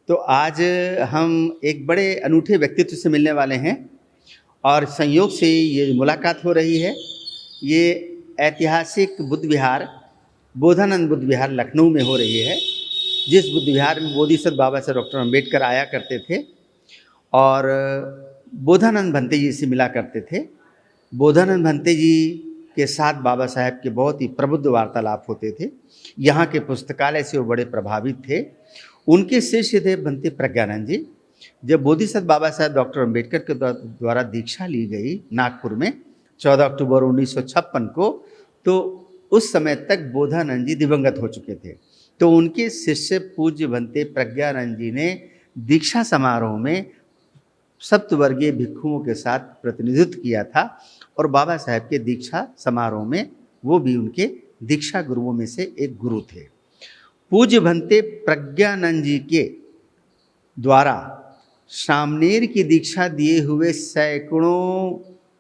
तो आज हम एक बड़े अनूठे व्यक्तित्व से मिलने वाले हैं और संयोग से ये मुलाकात हो रही है। ये ऐतिहासिक बुद्ध विहार, बोधानंद बुद्ध विहार लखनऊ में हो रही है, जिस बुद्ध विहार में बोधिसत्व बाबा साहब डॉक्टर अम्बेडकर आया करते थे और बोधानंद भंते जी से मिला करते थे। बोधानंद भंते जी के साथ बाबा साहब के बहुत ही प्रबुद्ध वार्तालाप होते थे। यहाँ के पुस्तकालय से वो बड़े प्रभावित थे। उनके शिष्य थे भंते प्रज्ञानंद जी। जब बोधिसत्व बाबा साहब डॉक्टर अम्बेडकर के द्वारा दीक्षा ली गई नागपुर में 14 अक्टूबर 1956 को, तो उस समय तक बोधानंद जी दिवंगत हो चुके थे। तो उनके शिष्य पूज्य भंते प्रज्ञानंद जी ने दीक्षा समारोह में सप्तवर्गीय भिक्षुओं के साथ प्रतिनिधित्व किया था और बाबा साहब के दीक्षा समारोह में वो भी उनके दीक्षा गुरुओं में से एक गुरु थे। पूज्य भंते प्रज्ञानंद जी के द्वारा सामनेर की दीक्षा दिए हुए सैकड़ों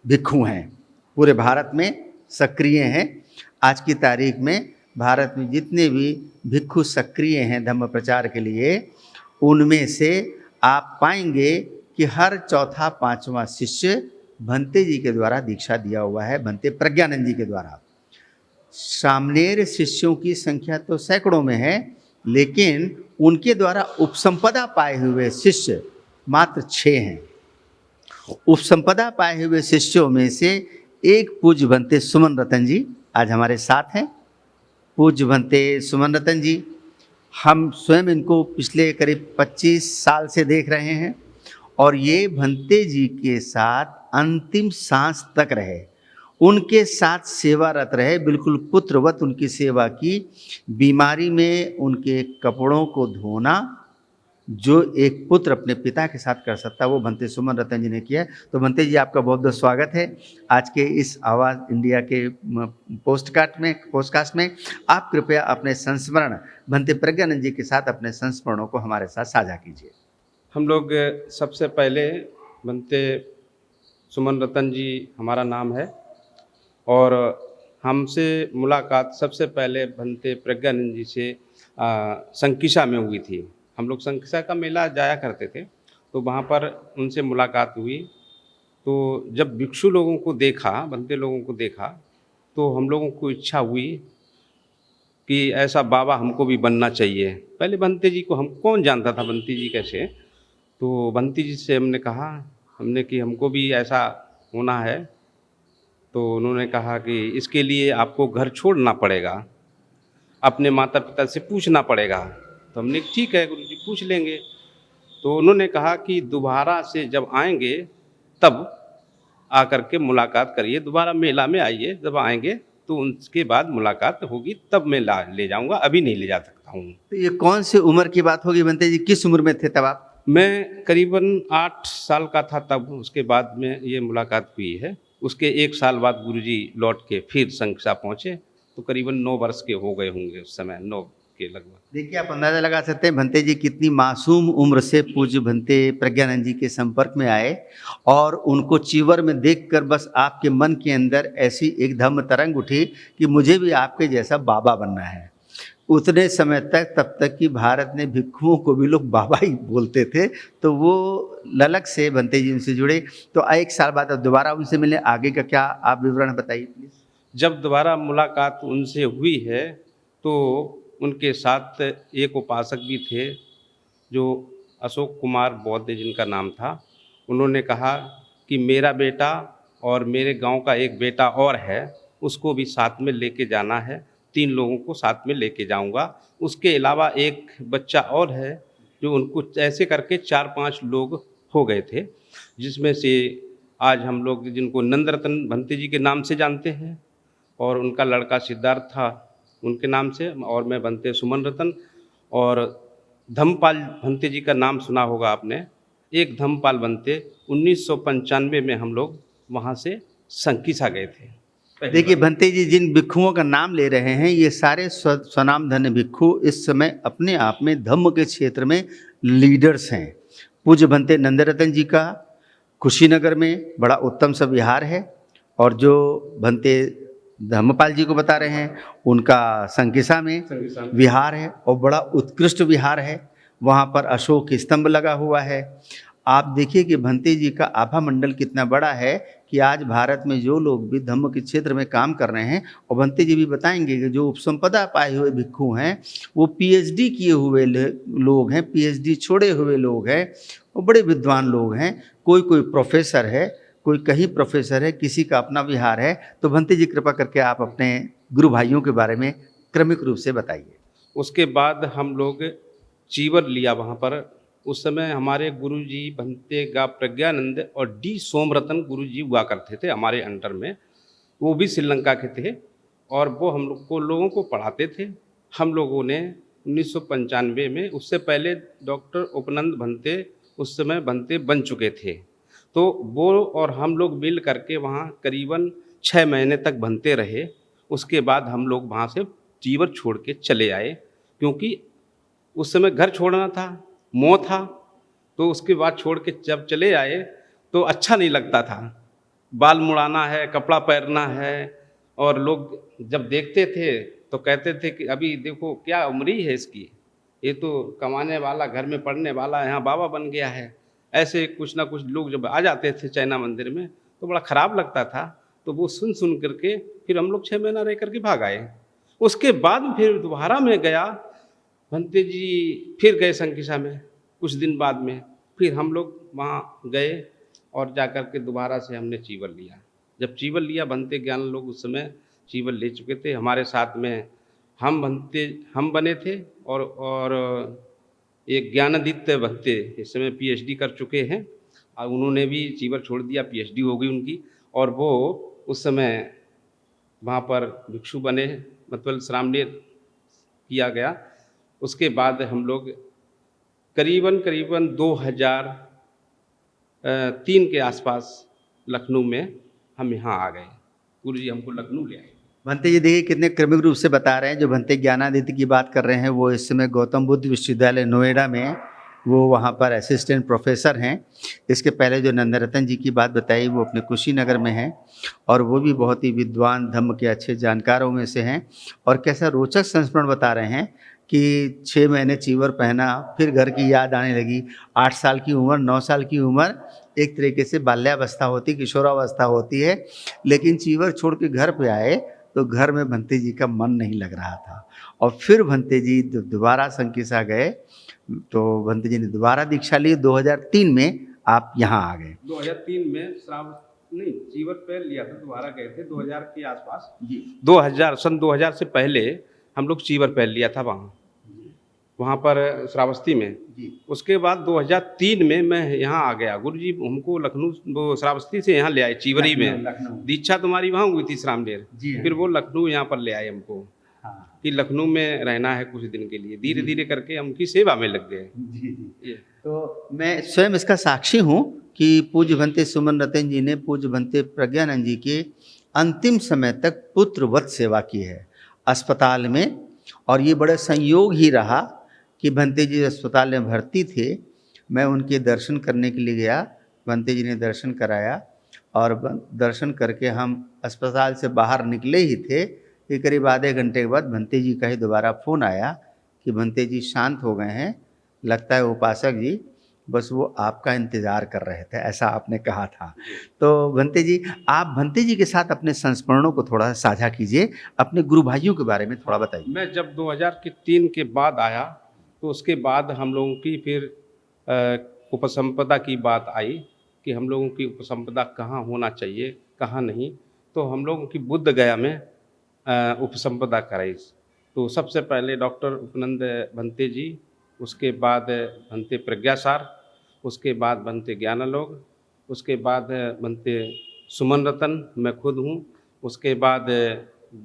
भिक्षु हैं, पूरे भारत में सक्रिय हैं। आज की तारीख में भारत में जितने भी भिक्षु सक्रिय हैं धम्म प्रचार के लिए, उनमें से आप पाएंगे कि हर चौथा पांचवा शिष्य भंते जी के द्वारा दीक्षा दिया हुआ है, भंते प्रज्ञानंद जी के द्वारा। सामनेर शिष्यों की संख्या तो सैकड़ों में है, लेकिन उनके द्वारा उपसंपदा पाए हुए शिष्य मात्र 6 हैं। उपसंपदा पाए हुए शिष्यों में से एक पूज्य भंते सुमन रतन जी आज हमारे साथ हैं। पूज्य भंते सुमन रतन जी, हम स्वयं इनको पिछले करीब 25 साल से देख रहे हैं और ये भंते जी के साथ अंतिम सांस तक रहे, उनके साथ सेवारत रहे, बिल्कुल पुत्रवत उनकी सेवा की। बीमारी में उनके कपड़ों को धोना जो एक पुत्र अपने पिता के साथ कर सकता, वो भंते सुमन रतन जी ने किया। तो भंते जी, आपका बहुत बहुत स्वागत है आज के इस आवाज़ इंडिया के पोस्टकास्ट में। आप कृपया अपने संस्मरण भंते प्रज्ञानंद जी के साथ अपने संस्मरणों को हमारे साथ साझा कीजिए। हम लोग सबसे पहले भंते सुमन रतन जी हमारा नाम है और हमसे मुलाकात सबसे पहले भंते प्रज्ञानंद जी से संकिसा में हुई थी। हम लोग संकिसा का मेला जाया करते थे, तो वहाँ पर उनसे मुलाकात हुई। तो जब भिक्षु लोगों को देखा, भंते लोगों को देखा, तो हम लोगों को इच्छा हुई कि ऐसा बाबा हमको भी बनना चाहिए। पहले भंते जी को हम कौन जानता था, भंते जी कैसे। तो भंते जी से हमने कि हमको भी ऐसा होना है। तो उन्होंने कहा कि इसके लिए आपको घर छोड़ना पड़ेगा, अपने माता पिता से पूछना पड़ेगा। तो हमने ठीक है गुरुजी, पूछ लेंगे। तो उन्होंने कहा कि दोबारा से जब आएंगे तब आकर के मुलाकात करिए, दोबारा मेला में आइए, जब आएंगे तो उसके बाद मुलाकात होगी, तब मैं ले जाऊंगा, अभी नहीं ले जा सकता हूँ। तो ये कौन सी उम्र की बात होगी भंते जी, किस उम्र में थे तब आप? मैं करीबन 8 साल का था तब, उसके बाद में ये मुलाकात हुई है। उसके 1 साल बाद गुरुजी लौट के फिर संकिसा पहुँचे, तो करीबन 9 वर्ष के हो गए होंगे उस समय, 9 के लगभग। देखिए, आप अंदाजा लगा सकते हैं भंते जी कितनी मासूम उम्र से पूज्य भंते प्रज्ञानंद जी के संपर्क में आए और उनको चीवर में देखकर बस आपके मन के अंदर ऐसी एक धम्म तरंग उठी कि मुझे भी आपके जैसा बाबा बनना है। उतने समय तक, तब तक कि भारत में भिक्षुओं को भी लोग बाबा ही बोलते थे, तो वो ललक से भंते जी उनसे जुड़े। तो 1 साल बाद अब दोबारा उनसे मिले, आगे का क्या आप विवरण बताइए प्लीज। जब दोबारा मुलाकात उनसे हुई है तो उनके साथ एक उपासक भी थे जो अशोक कुमार बौद्ध जिनका नाम था। उन्होंने कहा कि मेरा बेटा और मेरे गांव का एक बेटा और है, उसको भी साथ में लेके जाना है, 3 लोगों को साथ में लेके जाऊंगा। उसके अलावा एक बच्चा और है, जो उनको ऐसे करके 4-5 लोग हो गए थे, जिसमें से आज हम लोग जिनको नंदरतन भंते जी के नाम से जानते हैं और उनका लड़का सिद्धार्थ था उनके नाम से, और मैं भंते सुमन रतन। और धम्मपाल भंते जी का नाम सुना होगा आपने। एक धम्मपाल भंते 1995 में हम लोग वहाँ से संकिसा गए थे। देखिए भंते जी, जिन भिक्षुओं का नाम ले रहे हैं ये सारे स्वनाम धन्य भिक्षु इस समय अपने आप में धम्म के क्षेत्र में लीडर्स हैं। पूज्य भंते नंदरतन जी का कुशीनगर में बड़ा उत्तम सा विहार है, और जो भंते धम्मपाल जी को बता रहे हैं उनका संकिसा में विहार है और बड़ा उत्कृष्ट विहार है। वहाँ पर अशोक स्तंभ लगा हुआ है। आप देखिए कि भंते जी का आभा मंडल कितना बड़ा है कि आज भारत में जो लोग भी धम्म के क्षेत्र में काम कर रहे हैं, और भंते जी भी बताएंगे कि जो उपसंपदा पाए हुए भिक्खु हैं वो पीएचडी किए हुए लोग हैं, पीएचडी छोड़े हुए लोग हैं, वो बड़े विद्वान लोग हैं। कोई कोई प्रोफेसर है, कोई कहीं प्रोफेसर है, किसी का अपना विहार है। तो भंते जी कृपा करके आप अपने गुरु भाइयों के बारे में क्रमिक रूप से बताइए। उसके बाद हम लोग चीवर लिया वहाँ पर। उस समय हमारे गुरुजी भंते गा प्रज्ञानंद और डी सोमरतन गुरुजी हुआ करते थे हमारे अंडर में। वो भी श्रीलंका के थे और वो हम लोगों को पढ़ाते थे। हम लोगों ने 1995 में, उससे पहले डॉक्टर उपनंद भंते उस समय भंते बन चुके थे, तो वो और हम लोग मिल करके वहाँ करीबन 6 महीने तक भंते रहे। उसके बाद हम लोग वहाँ से चीवर छोड़ के चले आए, क्योंकि उस समय घर छोड़ना था, मोह था। तो उसके बाद छोड़ के जब चले आए तो अच्छा नहीं लगता था। बाल मुड़ाना है, कपड़ा पहनना है, और लोग जब देखते थे तो कहते थे कि अभी देखो क्या उम्र ही है इसकी, ये तो कमाने वाला, घर में पढ़ने वाला, यहाँ बाबा बन गया है। ऐसे कुछ ना कुछ लोग जब आ जाते थे चैना मंदिर में तो बड़ा ख़राब लगता था। तो वो सुन सुन करके फिर हम लोग 6 महीना रह करके भाग आए। उसके बाद फिर दोबारा में गया भंते जी, फिर गए संकिसा में कुछ दिन बाद में। फिर हम लोग वहाँ गए और जा कर के दोबारा से हमने चीवर लिया। जब चीवर लिया, भंते ज्ञान लोग उस समय चीवर ले चुके थे। हमारे साथ में हम बने थे और एक ज्ञानादित्य भंते इस समय पीएचडी कर चुके हैं, और उन्होंने भी चीवर छोड़ दिया, पीएचडी हो गई उनकी। और वो उस समय वहाँ पर भिक्षु बने, मतलब श्रामणेर किया गया। उसके बाद हम लोग करीबन 2003 के आसपास लखनऊ में हम यहाँ आ गए। गुरुजी हमको लखनऊ ले आए। भंते जी देखिए कितने क्रमिक रूप से बता रहे हैं। जो भंते ज्ञानादित्य की बात कर रहे हैं वो इस समय गौतम बुद्ध विश्वविद्यालय नोएडा में वो वहाँ पर असिस्टेंट प्रोफेसर हैं। इसके पहले जो नंदरतन जी की बात बताई वो अपने कुशीनगर में हैं, और वो भी बहुत ही विद्वान धम्म के अच्छे जानकारों में से हैं। और कैसा रोचक संस्मरण बता रहे हैं कि 6 महीने चीवर पहना, फिर घर की याद आने लगी। 8 साल की उम्र, 9 साल की उम्र एक तरीके से बाल्यावस्था होती, किशोरावस्था होती है। लेकिन चीवर छोड़ के घर पे आए तो घर में भंते जी का मन नहीं लग रहा था। और फिर भंते जी दोबारा संकिसा गए, तो भंते जी ने दोबारा दीक्षा ली। 2003 में आप यहाँ आ गए। 2003 में नहीं, चीवर पहन लिया था, दोबारा गए थे 2000 के आसपास। 2000 से पहले हम लोग चीवर पहन लिया था वहाँ पर श्रावस्ती में। उसके बाद 2003 में मैं यहाँ आ गया। गुरुजी हमको लखनऊ श्रावस्ती से यहाँ ले आए चीवरी में। दीक्षा तुम्हारी वहाँ हुई थी श्रामडेर, फिर वो लखनऊ यहाँ पर ले आए हमको। हाँ। कि लखनऊ में रहना है कुछ दिन के लिए। धीरे धीरे करके हम उनकी सेवा में लग गए। तो मैं स्वयं इसका साक्षी हूँ कि पूज्य भंते सुमन रतन जी ने पूज्य भंते प्रज्ञानंद जी के अंतिम समय तक पुत्रवत सेवा की है अस्पताल में। और ये बड़ा संयोग ही रहा कि भंते जी अस्पताल में भर्ती थे, मैं उनके दर्शन करने के लिए गया। भंते जी ने दर्शन कराया, और दर्शन करके हम अस्पताल से बाहर निकले ही थे कि करीब आधे घंटे के बाद भंते जी का ही दोबारा फ़ोन आया कि भंते जी शांत हो गए हैं, लगता है उपासक जी बस वो आपका इंतज़ार कर रहे थे, ऐसा आपने कहा था। तो भंते जी, आप भंते जी के साथ अपने संस्मरणों को थोड़ा साझा कीजिए, अपने गुरु भाइयों के बारे में थोड़ा बताइए। मैं जब 2003 के बाद आया तो उसके बाद हम लोगों की फिर उपसंपदा की बात आई कि हम लोगों की उपसंपदा कहाँ होना चाहिए, कहाँ नहीं। तो हम लोगों की बुद्ध गया में उपसंपदा कराई। तो सबसे पहले डॉक्टर उपनंद भंते जी, उसके बाद भंते प्रज्ञासार, उसके बाद भंते ज्ञानालोक, उसके बाद भंते सुमन रतन, मैं खुद हूँ। उसके बाद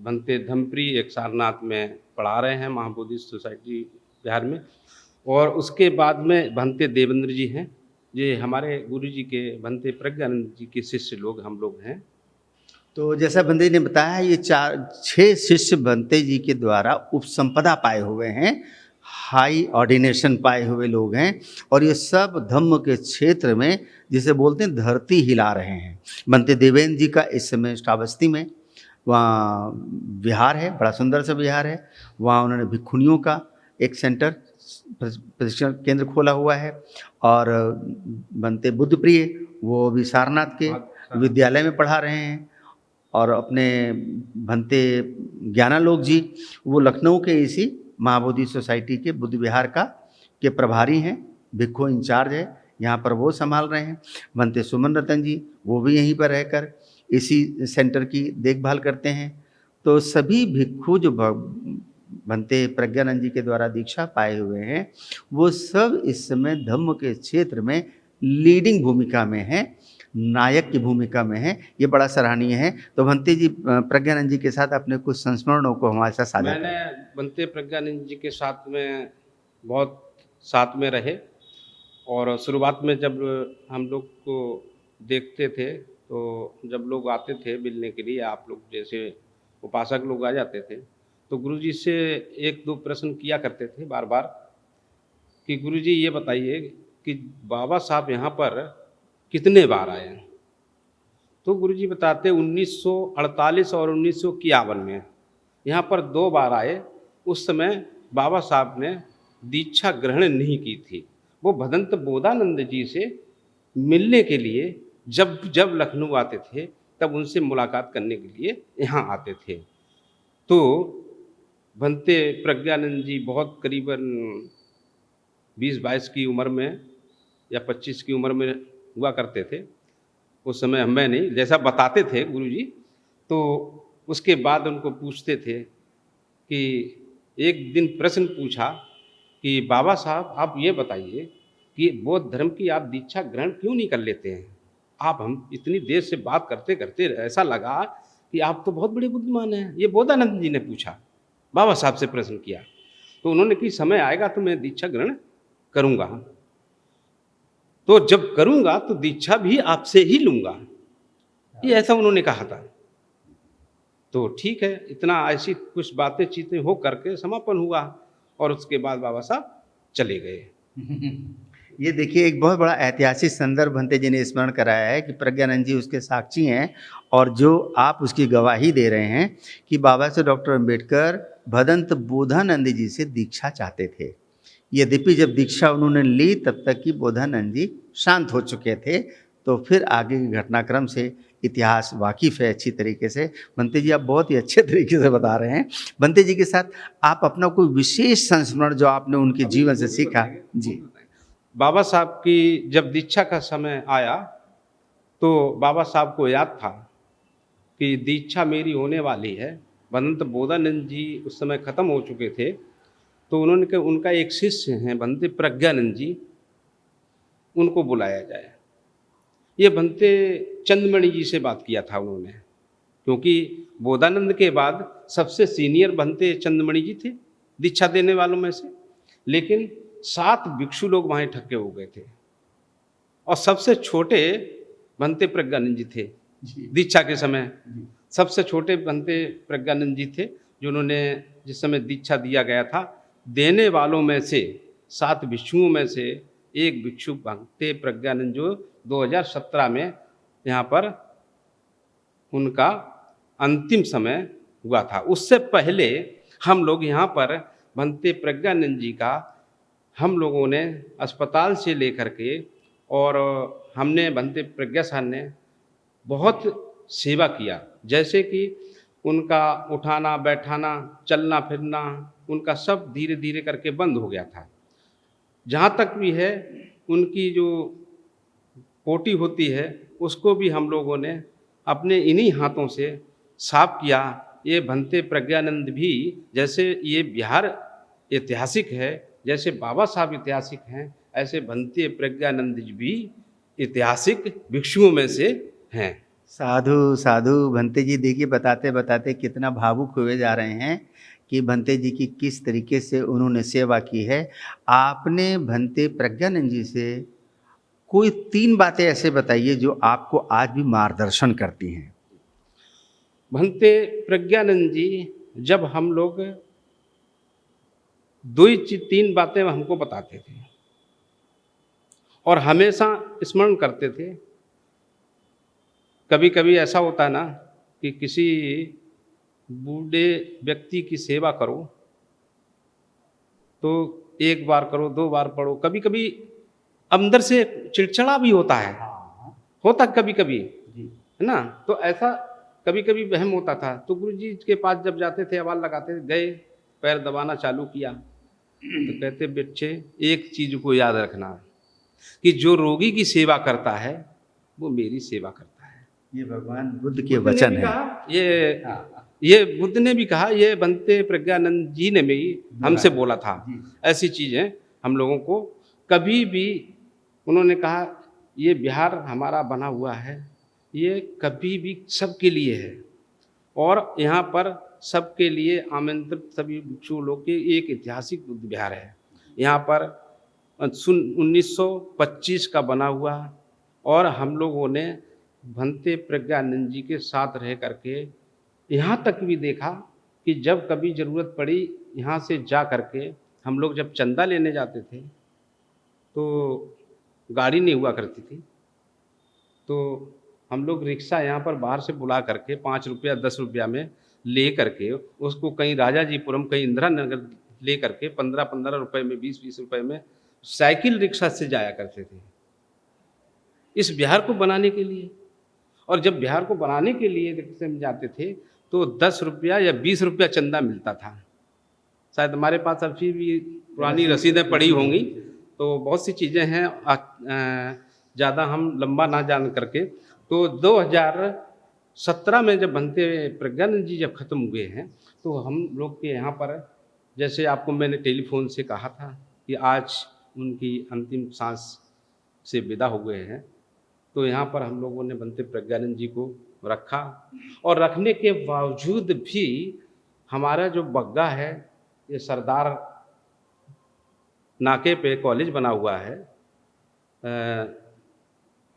भंते धमप्री एक सारनाथ में पढ़ा रहे हैं महाबोधि सोसाइटी बिहार में। और उसके बाद में भंते देवेंद्र जी हैं, ये हमारे गुरु जी के भंते प्रज्ञानंद जी के शिष्य लोग हम लोग हैं। तो जैसा भंते जी ने बताया, ये 6 शिष्य भंते जी के द्वारा उपसंपदा पाए हुए हैं, हाई ऑर्डिनेशन पाए हुए लोग हैं। और ये सब धम्म के क्षेत्र में जिसे बोलते हैं धरती हिला रहे हैं। भंते देवेंद्र जी का इस समय श्रावस्ती में वहाँ विहार है, बड़ा सुंदर सा विहार है। वहाँ उन्होंने भिक्षुणियों का एक सेंटर प्रशिक्षण केंद्र खोला हुआ है। और बनते बुद्धप्रिय वो अभी सारनाथ के विद्यालय में पढ़ा रहे हैं। और अपने भंते ज्ञानालोक जी वो लखनऊ के इसी महाबोधि सोसाइटी के बुद्ध विहार के प्रभारी हैं, भिक्खु इंचार्ज है, यहाँ पर वो संभाल रहे हैं। भंते सुमन रतन जी वो भी यहीं पर रहकर इसी सेंटर की देखभाल करते हैं। तो सभी भिक्खु जो भंते प्रज्ञानंद जी के द्वारा दीक्षा पाए हुए हैं वो सब इस समय धम्म के क्षेत्र में लीडिंग भूमिका में हैं, नायक की भूमिका में हैं। ये बड़ा सराहनीय है। तो भंते जी प्रज्ञानंद जी के साथ अपने कुछ संस्मरणों को हमारे साथ साझा मैंने भंते प्रज्ञानंद जी के साथ में बहुत साथ में रहे। और शुरुआत में जब हम लोग को देखते थे तो जब लोग आते थे मिलने के लिए, आप लोग जैसे उपासक लोग आ जाते थे, तो गुरुजी से एक दो प्रश्न किया करते थे बार बार कि गुरुजी ये बताइए कि बाबा साहब यहाँ पर कितने बार आए हैं। तो गुरुजी बताते 1948 और 1951 में यहाँ पर 2 बार आए। उस समय बाबा साहब ने दीक्षा ग्रहण नहीं की थी। वो भदंत बोधानंद जी से मिलने के लिए जब जब लखनऊ आते थे तब उनसे मुलाकात करने के लिए यहाँ आते थे। तो भंते प्रज्ञानंद जी बहुत करीबन 20-22 की उम्र में या 25 की उम्र में हुआ करते थे। उस समय मैं नहीं, जैसा बताते थे गुरुजी। तो उसके बाद उनको पूछते थे कि एक दिन प्रश्न पूछा कि बाबा साहब आप ये बताइए कि बौद्ध धर्म की आप दीक्षा ग्रहण क्यों नहीं कर लेते हैं। आप हम इतनी देर से बात करते करते ऐसा लगा कि आप तो बहुत बड़े बुद्धिमान हैं। ये बोधानंद जी ने पूछा, बाबा साहब से प्रश्न किया। तो उन्होंने कि समय आएगा तो मैं दीक्षा ग्रहण करूँगा, तो जब करूँगा तो दीक्षा भी आपसे ही लूँगा, ये ऐसा उन्होंने कहा था। तो ठीक है, इतना ऐसी कुछ बातें चीतें हो करके समापन हुआ और उसके बाद बाबा साहब चले गए। ये देखिए एक बहुत बड़ा ऐतिहासिक संदर्भ भंते जी ने स्मरण कराया है कि प्रज्ञानंद जी उसके साक्षी हैं और जो आप उसकी गवाही दे रहे हैं कि बाबा साहब डॉक्टर अम्बेडकर भदंत बोधानंद जी से दीक्षा चाहते थे। यद्यपि जब दीक्षा उन्होंने ली तब तक कि बोधानंद जी शांत हो चुके थे। तो फिर आगे के घटनाक्रम से इतिहास वाकिफ़ है अच्छी तरीके से। भंते जी आप बहुत ही अच्छे तरीके से बता रहे हैं। भंते जी के साथ आप अपना कोई विशेष संस्मरण जो आपने उनके जीवन से सीखा। जी, बाबा साहब की जब दीक्षा का समय आया तो बाबा साहब को याद था कि दीक्षा मेरी होने वाली है। भदंत बोधानंद जी उस समय ख़त्म हो चुके थे। तो उन्होंने कहा उनका एक शिष्य हैं भंते प्रज्ञानंद जी, उनको बुलाया जाए। ये भंते चंद्रमणि जी से बात किया था उन्होंने, क्योंकि बोधानंद के बाद सबसे सीनियर भंते चंद्रमणि जी थे दीक्षा देने वालों में से। लेकिन 7 भिक्षु लोग वहाँ इकट्ठे हो गए थे और सबसे छोटे भंते प्रज्ञानंद जी थे दीक्षा के समय। सबसे छोटे भंते प्रज्ञानंद जी थे जिन्होंने जिस समय दीक्षा दिया गया था। देने वालों में से 7 भिक्षुओं में से एक भिक्षु भंते प्रज्ञानंद जो 2017 में यहाँ पर उनका अंतिम समय हुआ था। उससे पहले हम लोग यहाँ पर भंते प्रज्ञानंद जी का हम लोगों ने अस्पताल से लेकर के और हमने भंते प्रज्ञा साहब ने बहुत सेवा किया। जैसे कि उनका उठाना बैठाना चलना फिरना उनका सब धीरे धीरे करके बंद हो गया था। जहाँ तक भी है उनकी जो पोटी होती है उसको भी हम लोगों ने अपने इन्हीं हाथों से साफ किया। ये भंते प्रज्ञानंद भी जैसे ये बिहार ऐतिहासिक है, जैसे बाबा साहब ऐतिहासिक हैं, ऐसे भंते प्रज्ञानंद जी भी ऐतिहासिक भिक्षुओं में से हैं। साधु साधु। भंते जी देखिए बताते बताते कितना भावुक हुए जा रहे हैं कि भंते जी की किस तरीके से उन्होंने सेवा की है। आपने भंते प्रज्ञानंद जी से कोई 3 बातें ऐसे बताइए जो आपको आज भी मार्गदर्शन करती हैं। भंते प्रज्ञानंद जी जब हम लोग 3 बातें हमको बताते थे और हमेशा स्मरण करते थे। कभी कभी ऐसा होता है ना कि किसी बूढ़े व्यक्ति की सेवा करो तो एक बार करो, 2 बार पढ़ो, कभी-कभी अंदर से चिड़चिड़ा भी होता है, होता कभी-कभी, जी। है ना? तो ऐसा कभी-कभी वहम होता था, तो गुरुजी के पास जब जाते थे, आवाज़ लगाते थे, गए, पैर दबाना चालू किया, तो कहते, "बच्चे, एक चीज़ को याद रखना कि जो रोगी की सेवा करता है, वो मेरी सेवा करता है।" ये भगवान बुद्ध के बुद्ध ने वचन भी हैं। कहा, हाँ, ये बुद्ध ने भी कहा, ये बनते प्रज्ञानंद जी ने भी बोला हमसे है। बोला था। जी। ऐसी चीज़ें हम लोगों को कभी भी उन्होंने कहा, ये बिहार हमारा बना हुआ है, ये कभी भी सबके लिए है और यहाँ पर सबके लिए आमंत्रित सभी भिक्षु लोग के एक ऐतिहासिक बुद्ध विहार है। यहाँ पर 1925 का बना हुआ और हम लोगों ने भंते प्रज्ञानंद जी के साथ रह करके यहाँ तक भी देखा कि जब कभी ज़रूरत पड़ी यहाँ से जा करके हम लोग जब चंदा लेने जाते थे तो गाड़ी नहीं हुआ करती थी, तो हम लोग रिक्शा यहाँ पर बाहर से बुला करके 5 रुपया 10 रुपया में ले करके उसको कहीं राजाजीपुरम कहीं इंदिरा नगर ले करके 15-15 रुपए में 20-20 रुपए में साइकिल रिक्शा से जाया करते थे इस बिहार को बनाने के लिए। और जब बिहार को बनाने के लिए रिक्शे में जाते थे तो 10 रुपया या 20 रुपया चंदा मिलता था। शायद हमारे पास अभी भी पुरानी रसीदें पड़ी होंगी, तो बहुत सी चीज़ें हैं, ज़्यादा हम लंबा ना जान करके। तो 2017 में जब भंते प्रज्ञानंद जी जब ख़त्म हुए हैं तो हम लोग के यहाँ पर, जैसे आपको मैंने टेलीफोन से कहा था कि आज उनकी अंतिम सांस से विदा हो गए हैं, तो यहाँ पर हम लोगों ने भंते प्रज्ञानंद जी को रखा और रखने के बावजूद भी हमारा जो बग्गा है, ये सरदार नाके पे कॉलेज बना हुआ है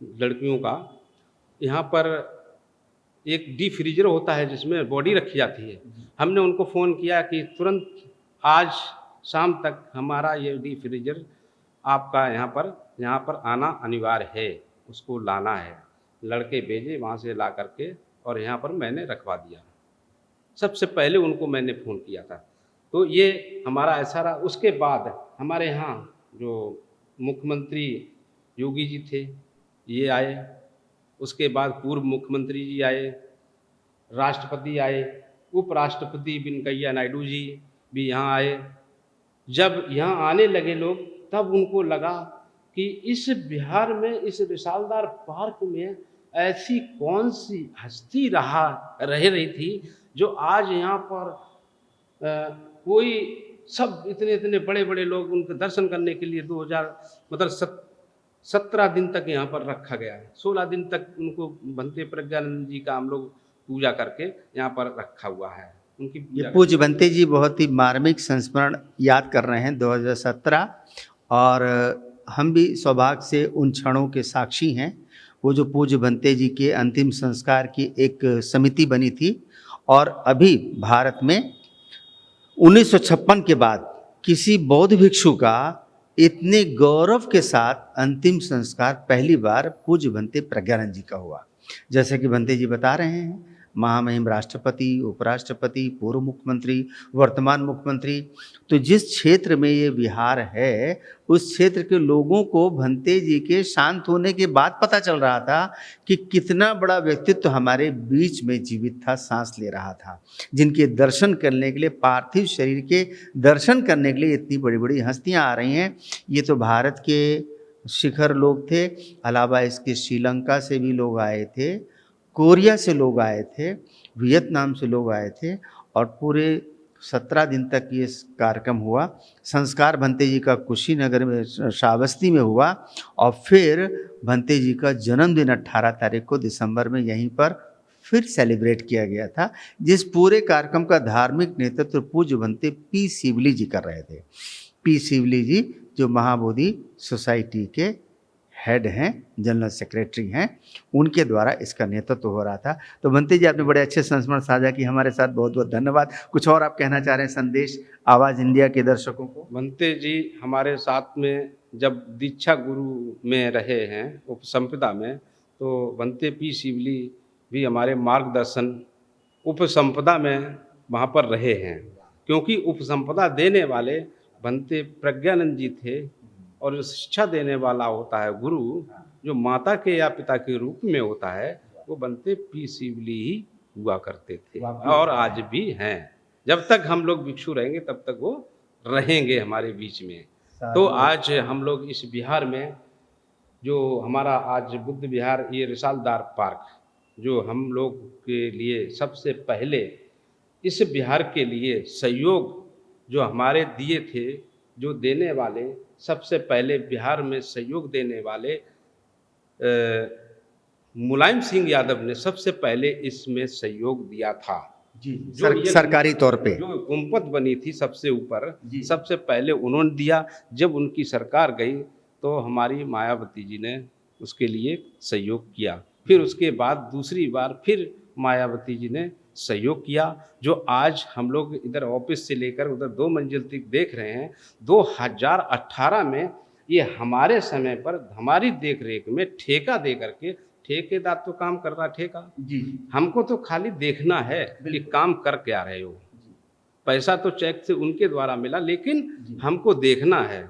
लड़कियों का, यहाँ पर एक डीप फ्रीजर होता है जिसमें बॉडी रखी जाती है। हमने उनको फ़ोन किया कि तुरंत आज शाम तक हमारा ये डीप फ्रीजर आपका यहाँ पर आना अनिवार्य है, उसको लाना है। लड़के भेजे वहाँ से ला करके और यहाँ पर मैंने रखवा दिया। सबसे पहले उनको मैंने फ़ोन किया था। तो ये हमारा ऐसा रहा। उसके बाद हमारे यहाँ जो मुख्यमंत्री योगी जी थे, ये आए। उसके बाद पूर्व मुख्यमंत्री जी आए, राष्ट्रपति आए, उपराष्ट्रपति वेंकैया नायडू जी भी यहाँ आए। जब यहाँ आने लगे लोग, तब उनको लगा कि इस बिहार में, इस विशालदार पार्क में ऐसी कौन सी हस्ती रह रही थी जो आज यहाँ पर कोई सब इतने बड़े बड़े लोग उनके दर्शन करने के लिए 17 दिन तक यहाँ पर रखा गया है। 16 दिन तक उनको भंते प्रज्ञानंद जी का हम लोग पूजा करके यहाँ पर रखा हुआ है। उनकी ये पूज्य भंते जी बहुत ही मार्मिक संस्मरण याद कर रहे हैं 2017, और हम भी सौभाग्य से उन क्षणों के साक्षी हैं। वो जो पूज्य भंते जी के अंतिम संस्कार की एक समिति बनी थी, और अभी भारत में 1956 के बाद किसी बौद्ध भिक्षु का इतने गौरव के साथ अंतिम संस्कार पहली बार पूज्य भंते प्रज्ञानंद जी का हुआ। जैसे कि भंते जी बता रहे हैं, महामहिम राष्ट्रपति, उपराष्ट्रपति, पूर्व मुख्यमंत्री, वर्तमान मुख्यमंत्री, तो जिस क्षेत्र में ये विहार है उस क्षेत्र के लोगों को भंते जी के शांत होने के बाद पता चल रहा था कि कितना बड़ा व्यक्तित्व हमारे बीच में जीवित था, सांस ले रहा था, जिनके दर्शन करने के लिए, पार्थिव शरीर के दर्शन करने के लिए इतनी बड़ी बड़ी हस्तियां आ रही हैं। ये तो भारत के शिखर लोग थे, अलावा इसके श्रीलंका से भी लोग आए थे, कोरिया से लोग आए थे, वियतनाम से लोग आए थे, और पूरे 17 दिन तक ये कार्यक्रम हुआ। संस्कार भंते जी का कुशीनगर में श्रावस्ती में हुआ, और फिर भंते जी का जन्मदिन 18 तारीख को दिसंबर में यहीं पर फिर सेलिब्रेट किया गया था, जिस पूरे कार्यक्रम का धार्मिक नेतृत्व पूज्य भंते पी शिवली जी कर रहे थे। पी शिवली जी जो महाबोधि सोसाइटी के हेड हैं, जनरल सेक्रेटरी हैं, उनके द्वारा इसका नेतृत्व हो रहा था। तो भंते जी, आपने बड़े अच्छे संस्मरण साझा की, हमारे साथ बहुत बहुत धन्यवाद। कुछ और आप कहना चाह रहे हैं संदेश आवाज़ इंडिया के दर्शकों को? भंते जी हमारे साथ में जब दीक्षा गुरु में रहे हैं उपसंपदा में, तो भंते पी शिवली भी हमारे मार्गदर्शन उपसंपदा में वहाँ पर रहे हैं, क्योंकि उपसंपदा देने वाले बनते प्रज्ञानंद जी थे, और जो शिक्षा देने वाला होता है गुरु, जो माता के या पिता के रूप में होता है, वो बनते पी शिवली ही हुआ करते थे और आज भी हैं। जब तक हम लोग भिक्षु रहेंगे तब तक वो रहेंगे हमारे बीच में। तो आज हम लोग इस बिहार में जो हमारा आज बुद्ध विहार, ये रिसालदार पार्क, जो हम लोग के लिए सबसे पहले इस बिहार के लिए सहयोग जो हमारे दिए थे, जो देने वाले सबसे पहले बिहार में सहयोग देने वाले मुलायम सिंह यादव ने सबसे पहले इसमें सहयोग दिया था। जी, जो ये सरकारी तौर पे जो गुंबद बनी थी सबसे ऊपर, जी। सबसे पहले उन्होंने दिया। जब उनकी सरकार गई तो हमारी मायावती जी ने उसके लिए सहयोग किया। फिर उसके बाद दूसरी बार फिर मायावती जी ने सहयोग किया, जो आज हम लोग इधर ऑफिस से लेकर उधर 2 मंजिल तक देख रहे हैं। 2018 में ये हमारे समय पर हमारी देख रेख में ठेका दे करके, ठेकेदार तो काम कर रहा ठेका, जी हमको तो खाली देखना है कि काम कर क्या रहे हो। पैसा तो चेक से उनके द्वारा मिला, लेकिन हमको देखना है।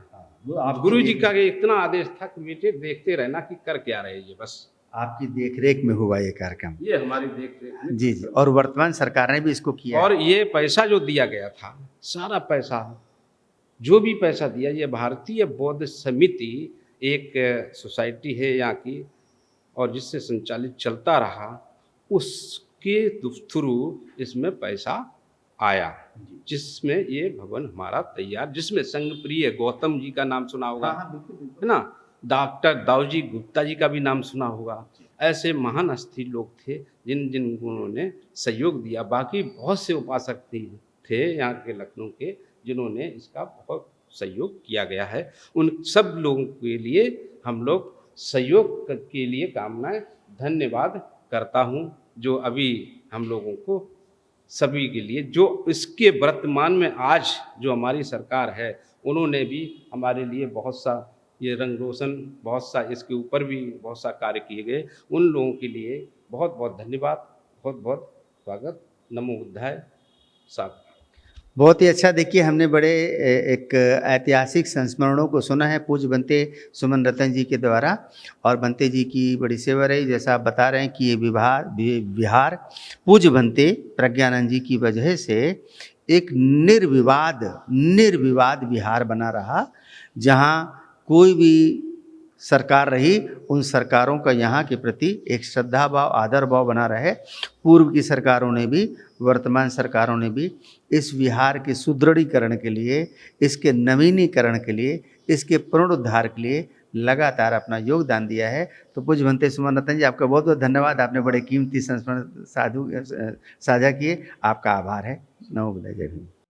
वो आपकी गुरु जी देख- का ये इतना आदेश था कि बेटे देखते रहना कि कर क्या रहे ये, बस आपकी देखरेख में हुआ ये कार्यक्रम। ये हमारी देख रेख में। जी जी, और वर्तमान सरकार ने भी इसको किया है। और ये पैसा जो दिया गया था, सारा पैसा जो भी पैसा दिया, ये भारतीय बौद्ध समिति एक सोसाइटी है यहाँ की, और जिससे संचालित चलता रहा, उसके थ्रू इसमें पैसा आया, जिसमें ये भवन हमारा तैयार, जिसमें संघप्रिय गौतम जी का नाम सुना होगा, है ना, डॉक्टर दाऊजी गुप्ता जी का भी नाम सुना होगा। ऐसे महान हस्ती लोग थे जिन जिन उन्होंने सहयोग दिया। बाकी बहुत से उपासक थे यहाँ के लखनऊ के, जिन्होंने इसका बहुत सहयोग किया गया है। उन सब लोगों के लिए हम लोग सहयोग के लिए कामनाएं धन्यवाद करता हूँ, जो अभी हम लोगों को सभी के लिए, जो इसके वर्तमान में आज जो हमारी सरकार है, उन्होंने भी हमारे लिए बहुत सा ये रंग रोशन, बहुत सा इसके ऊपर भी बहुत सा कार्य किए गए। उन लोगों के लिए बहुत बहुत धन्यवाद, बहुत बहुत स्वागत। नमो बुद्धाय। साथ बहुत ही अच्छा। देखिए, हमने बड़े एक ऐतिहासिक संस्मरणों को सुना है पूज्य बनते सुमन रतन जी के द्वारा, और बनते जी की बड़ी सेवा रही। जैसा आप बता रहे हैं कि ये विहार पूज्य बनते प्रज्ञानंद जी की वजह से एक निर्विवाद विहार बना रहा, जहाँ कोई भी सरकार रही, उन सरकारों का यहाँ के प्रति एक श्रद्धा भाव, आदर भाव बना रहे। पूर्व की सरकारों ने भी, वर्तमान सरकारों ने भी इस विहार के सुदृढ़ीकरण के लिए, इसके नवीनीकरण के लिए, इसके पुनरुद्धार के लिए लगातार अपना योगदान दिया है। तो पूज्य बनते सुमन रतन जी, आपका बहुत बहुत धन्यवाद। आपने बड़े कीमती संस्मरण साझा किए, आपका आभार है। नमो बुद्धाय। जय भीम।